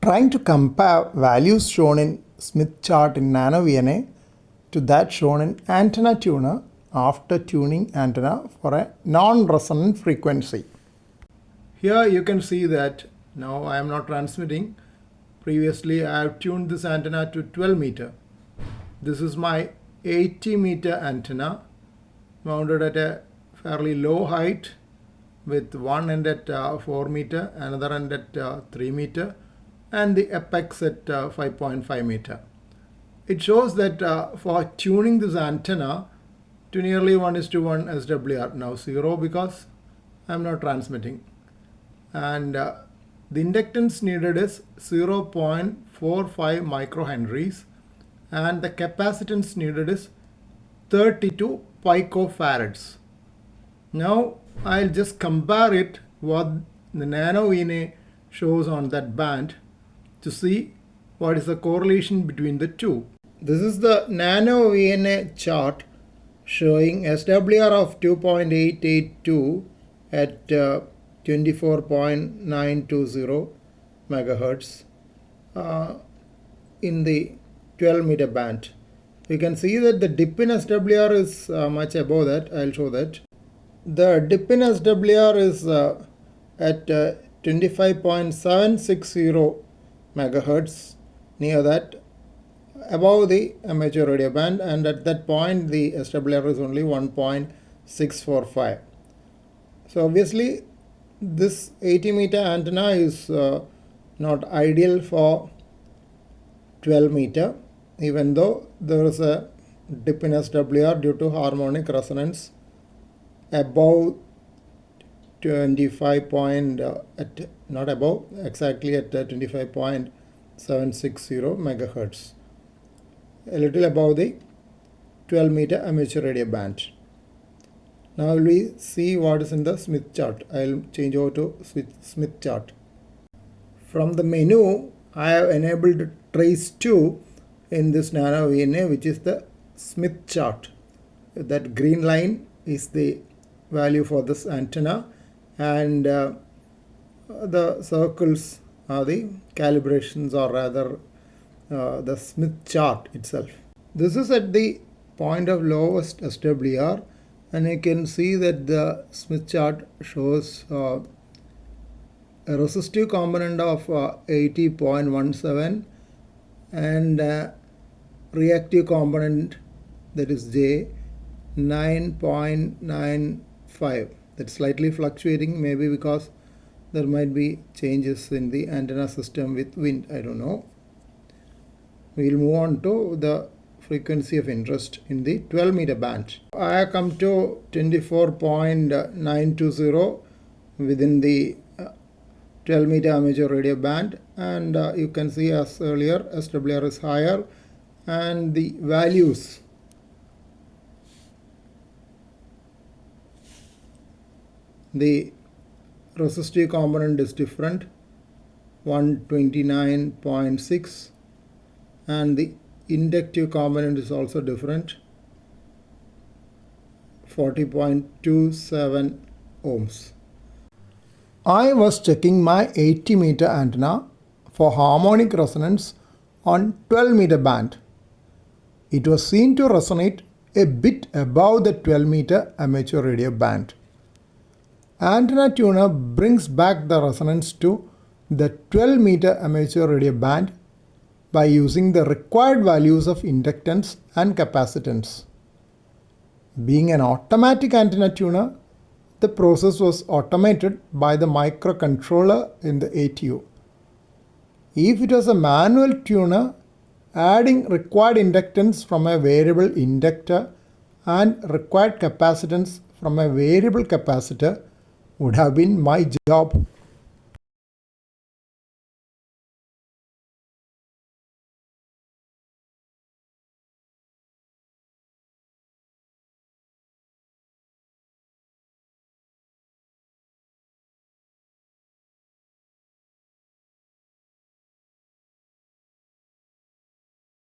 Trying to compare values shown in Smith chart in NanoVNA to that shown in antenna tuner after tuning antenna for a non-resonant frequency. Here you can see that now I am not transmitting. Previously I have tuned this antenna to 12 meter. This is my 80 meter antenna mounted at a fairly low height with one end at 4 meter, another end at 3 meter, and the apex at 5.5 meter. It shows that for tuning this antenna to nearly 1:1 SWR, now 0 because I am not transmitting, and the inductance needed is 0.45 microhenries and the capacitance needed is 32 picofarads. Now I'll just compare it what the NanoVNA shows on that band to see what is the correlation between the two. This is the NanoVNA chart showing SWR of 2.882 at 24.920 megahertz in the 12 meter band. You can see that the dip in SWR is much above that. I'll show that. The dip in SWR is at 25.760 megahertz, near that, above the amateur radio band, and at that point the SWR is only 1.645. So obviously this 80 meter antenna is not ideal for 12 meter, even though there is a dip in SWR due to harmonic resonance above 25 point, not above, exactly at 25.760 megahertz, a little above the 12 meter amateur radio band. Now we see what is in the Smith chart. I'll change over to Smith chart. From the menu, I have enabled trace 2 in this NanoVNA, which is the Smith chart. That green line is the value for this antenna, and the circles are the calibrations, or rather the Smith chart itself. This is at the point of lowest SWR, and you can see that the Smith chart shows a resistive component of 80.17 and reactive component, that is J, 9.95. That's slightly fluctuating, maybe because there might be changes in the antenna system with wind, I don't know. We'll move on to the frequency of interest in the 12 meter band. I have come to 24.920 within the 12 meter amateur radio band, and you can see, as earlier, SWR is higher and the values the resistive component is different, 129.6, and the inductive component is also different, 40.27 ohms. I was checking my 80 meter antenna for harmonic resonance on 12 meter band. It was seen to resonate a bit above the 12 meter amateur radio band. Antenna tuner brings back the resonance to the 12 meter amateur radio band by using the required values of inductance and capacitance. Being an automatic antenna tuner, the process was automated by the microcontroller in the ATU. If it was a manual tuner, adding required inductance from a variable inductor and required capacitance from a variable capacitor would have been my job